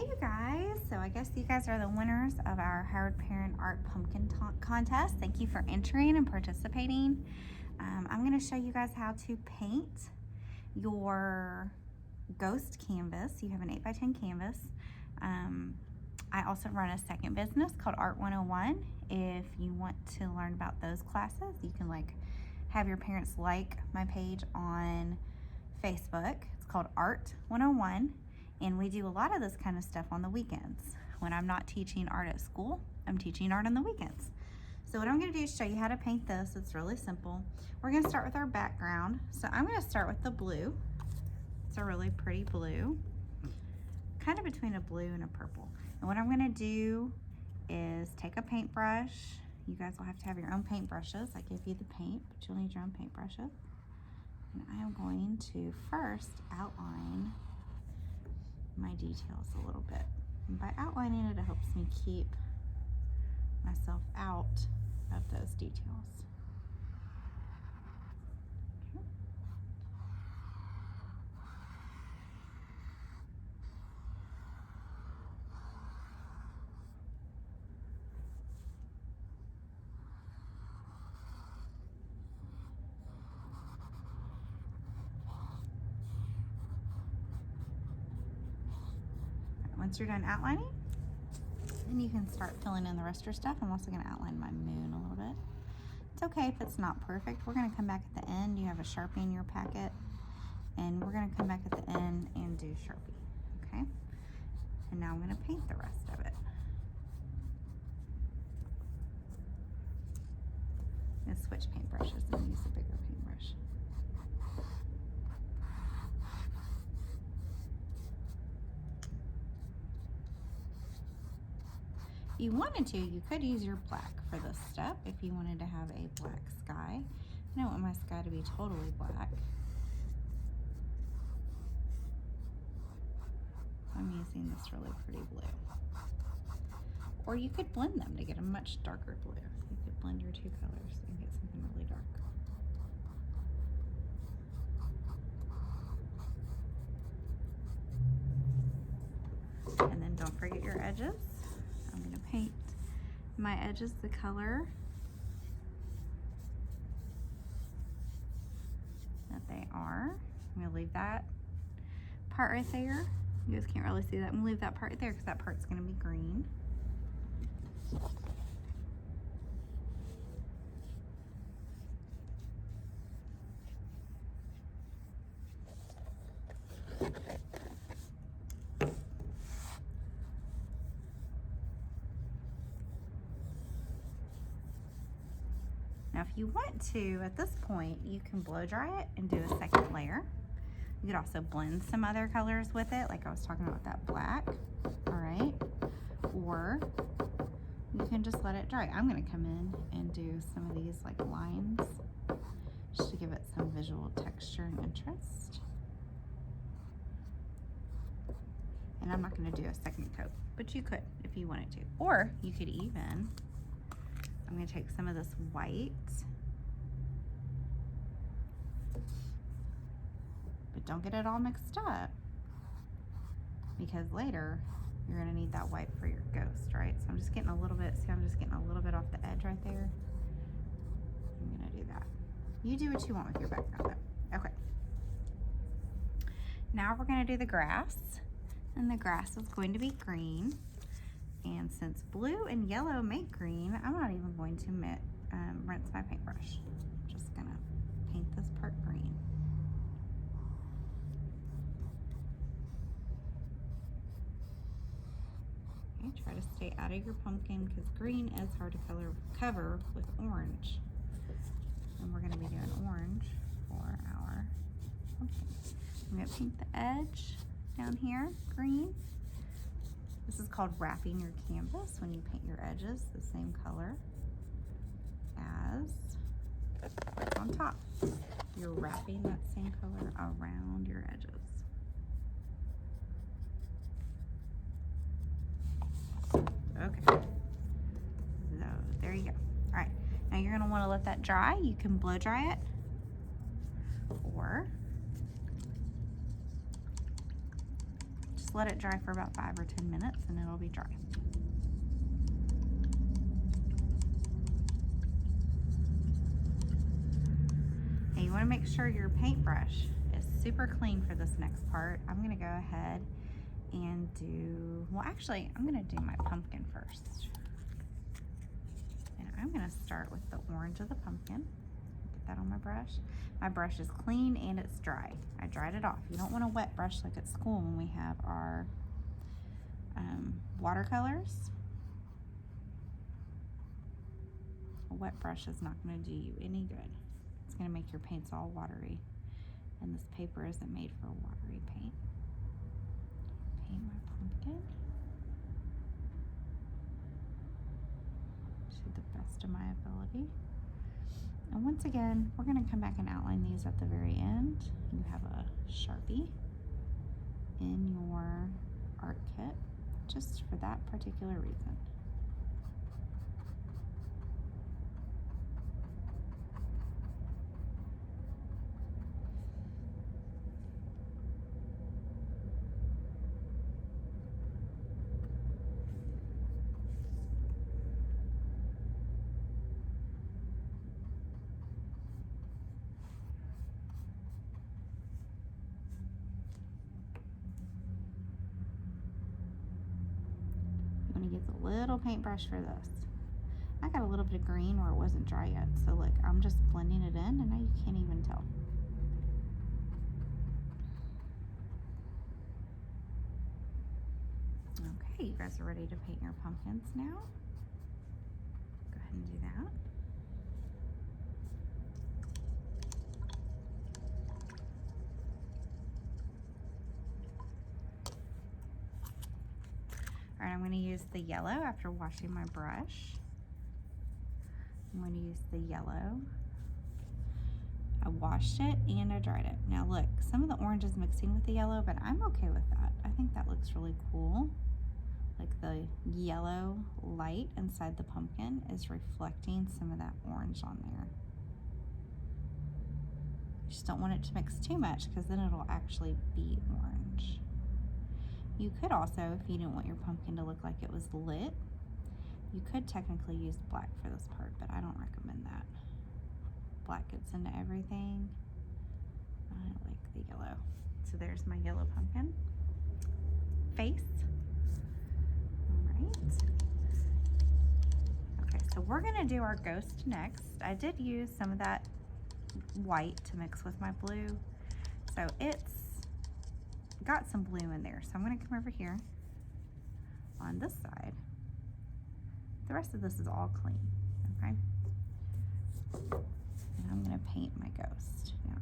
Hey you guys, so I guess you guys are the winners of our Howard Parent Art Pumpkin Contest. Thank you for entering and participating. I'm going to show you guys how to paint your ghost canvas. You have an 8x10 canvas. I also run a second business called Art 101. If you want to learn about those classes, you can have your parents like my page on Facebook. It's called Art 101. And we do a lot of this kind of stuff on the weekends. When I'm not teaching art at school, I'm teaching art on the weekends. So what I'm gonna do is show you how to paint this. It's really simple. We're gonna start with our background. So I'm gonna start with the blue. It's a really pretty blue, kind of between a blue and a purple. And what I'm gonna do is take a paintbrush. You guys will have to have your own paintbrushes. I give you the paint, but you'll need your own paintbrushes. And I am going to first outline my details a little bit. And by outlining it, it helps me keep myself out of those details. Okay. Once you're done outlining, then you can start filling in the rest of your stuff. I'm also going to outline my moon a little bit. It's okay if it's not perfect. We're going to come back at the end. You have a Sharpie in your packet, and we're going to come back at the end and do Sharpie, okay? And now I'm going to paint the rest of it. I'm going to switch paintbrushes and use a bigger paintbrush. If you wanted to, you could use your black for this step if you wanted to have a black sky. I don't want my sky to be totally black. I'm using this really pretty blue. Or you could blend them to get a much darker blue. You could blend your two colors and get something really dark. And then don't forget your edges. I'm going to paint my edges the color that they are. I'm going to leave that part right there. You guys can't really see that. I'm going to leave that part right there because that part's going to be green. Now, if you want to, at this point, you can blow dry it and do a second layer. You could also blend some other colors with it, like I was talking about with that black, all right? Or you can just let it dry. I'm gonna come in and do some of these like lines just to give it some visual texture and interest. And I'm not gonna do a second coat, but you could if you wanted to. Or you could even, I'm gonna take some of this white, but don't get it all mixed up because later you're gonna need that white for your ghost, right? So I'm just getting a little bit, see I'm just getting a little bit off the edge right there. I'm gonna do that. You do what you want with your background though. Okay. Now we're gonna do the grass, and the grass is going to be green. And since blue and yellow make green, I'm not even going to rinse my paintbrush. I'm just gonna paint this part green. Okay, try to stay out of your pumpkin because green is hard to cover with orange. And we're gonna be doing orange for our pumpkin. I'm gonna paint the edge down here, green. This is called wrapping your canvas when you paint your edges the same color as on top. You're wrapping that same color around your edges. Okay, so there you go. All right, now you're gonna wanna let that dry. You can blow dry it, or Just let it dry for about 5 or 10 minutes and it'll be dry. And you want to make sure your paintbrush is super clean for this next part. I'm going to go ahead and do, well actually I'm going to do my pumpkin first. And I'm going to start with the orange of the pumpkin. Get that on my brush. My brush is clean and it's dry. I dried it off. You don't want a wet brush like at school when we have our watercolors. A wet brush is not going to do you any good. It's going to make your paints all watery. And this paper isn't made for watery paint. Paint my pumpkin to the best of my ability. And once again, we're going to come back and outline these at the very end. You have a Sharpie in your art kit just for that particular reason. I'm going to use a little paintbrush for this. I got a little bit of green where it wasn't dry yet. So look, I'm just blending it in and now you can't even tell. Okay, you guys are ready to paint your pumpkins now. Go ahead and do that. All right, I'm going to use the yellow after washing my brush. I'm going to use the yellow. I washed it and I dried it. Now look, some of the orange is mixing with the yellow, but I'm okay with that. I think that looks really cool. Like the yellow light inside the pumpkin is reflecting some of that orange on there. You just don't want it to mix too much because then it'll actually be orange. You could also, if you didn't want your pumpkin to look like it was lit, you could technically use black for this part, but I don't recommend that. Black gets into everything. I like the yellow. So there's my yellow pumpkin face. All right. Okay, so we're gonna do our ghost next. I did use some of that white to mix with my blue. So it's got some blue in there. So I'm gonna come over here on this side. The rest of this is all clean, okay? And I'm gonna paint my ghost. Now,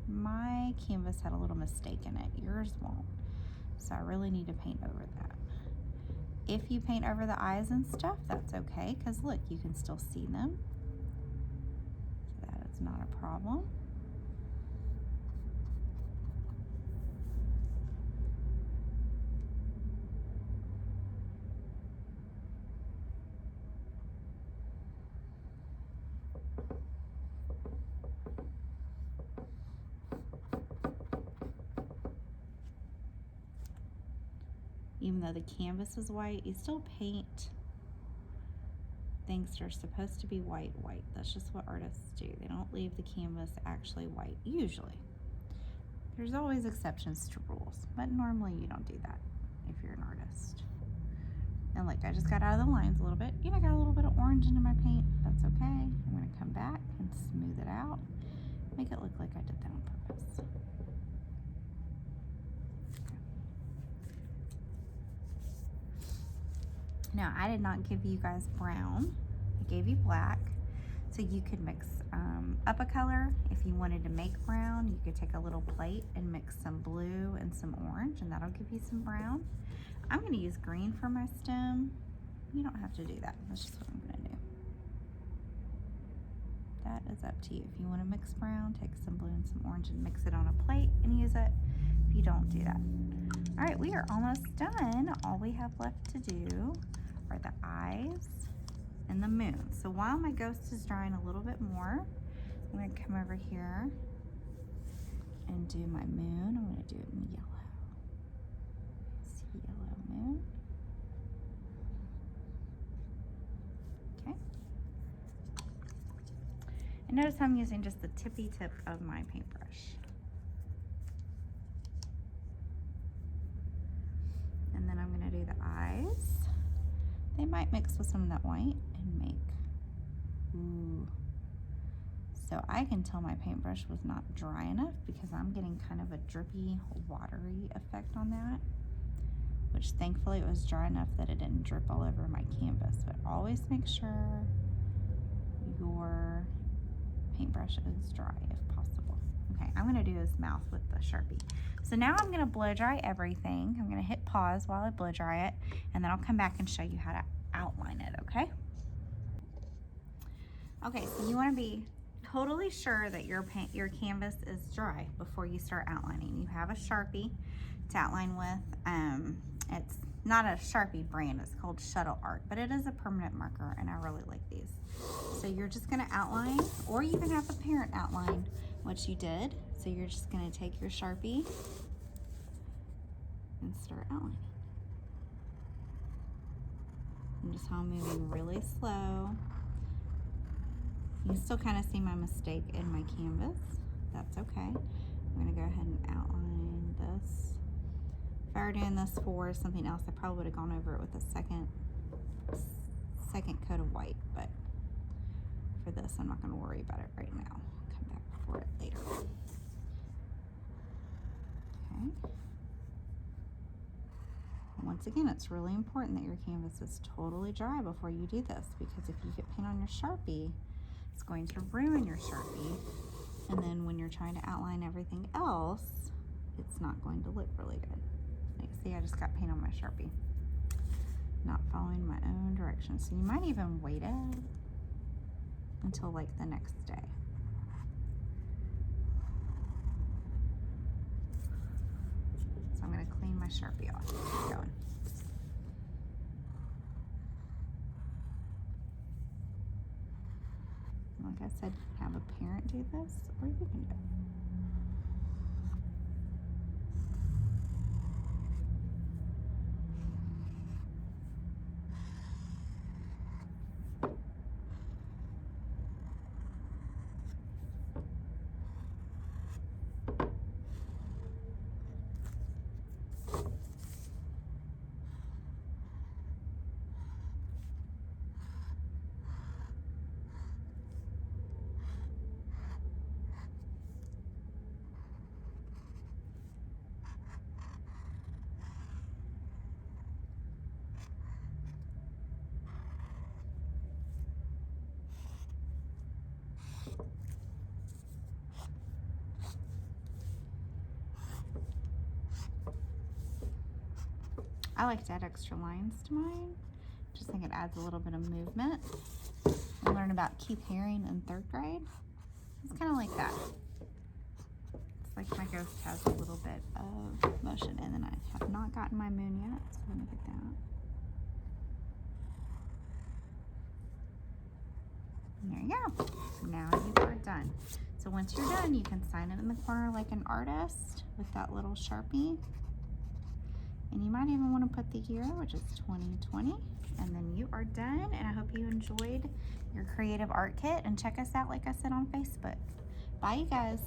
my canvas had a little mistake in it. Yours won't. So I really need to paint over that. If you paint over the eyes and stuff, that's okay, because look, you can still see them. So that is not a problem. Even though the canvas is white, you still paint things that are supposed to be white. That's just what artists do. They don't leave the canvas actually white, usually. There's always exceptions to rules, but normally you don't do that if you're an artist. And look, I just got out of the lines a little bit. I got a little bit of orange into my paint. That's okay. I'm gonna come back and smooth it out. Make it look like I did that on purpose. Now, I did not give you guys brown. I gave you black, so you could mix up a color. If you wanted to make brown, you could take a little plate and mix some blue and some orange, and that'll give you some brown. I'm gonna use green for my stem. You don't have to do that. That's just what I'm gonna do. That is up to you. If you wanna mix brown, take some blue and some orange and mix it on a plate and use it. If you don't, do that. All right, we are almost done. All we have left to do are the eyes and the moon. So while my ghost is drying a little bit more, I'm gonna come over here and do my moon. I'm gonna do it in yellow. And notice I'm using just the tippy tip of my paintbrush. And then I'm gonna do the eyes. They might mix with some of that white and make, ooh. So I can tell my paintbrush was not dry enough because I'm getting kind of a drippy, watery effect on that, which thankfully it was dry enough that it didn't drip all over my canvas. But always make sure your paintbrush is dry if possible. Okay, I'm gonna do his mouth with the Sharpie. So now I'm gonna blow dry everything. I'm gonna hit pause while I blow dry it, and then I'll come back and show you how to outline it, okay? Okay, so you wanna be totally sure that your canvas is dry before you start outlining. You have a Sharpie to outline with. It's not a Sharpie brand, it's called Shuttle Art, but it is a permanent marker and I really like these. So you're just gonna outline, or you can have a parent outline what you did. So you're just gonna take your Sharpie and start outlining. Notice how I'm moving really slow. You can still kind of see my mistake in my canvas. That's okay. I'm gonna go ahead and outline this. If I were doing this for something else, I probably would have gone over it with a second coat of white, but for this, I'm not gonna worry about it right now. I'll come back for it later. Okay. Once again, it's really important that your canvas is totally dry before you do this, because if you get paint on your Sharpie, it's going to ruin your Sharpie. And then when you're trying to outline everything else, it's not going to look really good. Like, see, I just got paint on my Sharpie. Not following my own direction. So you might even wait it until like the next day. So I'm gonna clean my Sharpie off. Keep going. Like I said, have a parent do this, or you can do it. I like to add extra lines to mine. Just think it adds a little bit of movement. I learned about Keith Haring in 3rd grade. It's kind of like that. It's like my ghost has a little bit of motion, and then I have not gotten my moon yet, so I'm gonna get that. There you go. Now you are done. So once you're done, you can sign it in the corner like an artist with that little Sharpie. And you might even want to put the year, which is 2020. And then you are done. And I hope you enjoyed your creative art kit. And check us out, like I said, on Facebook. Bye, you guys.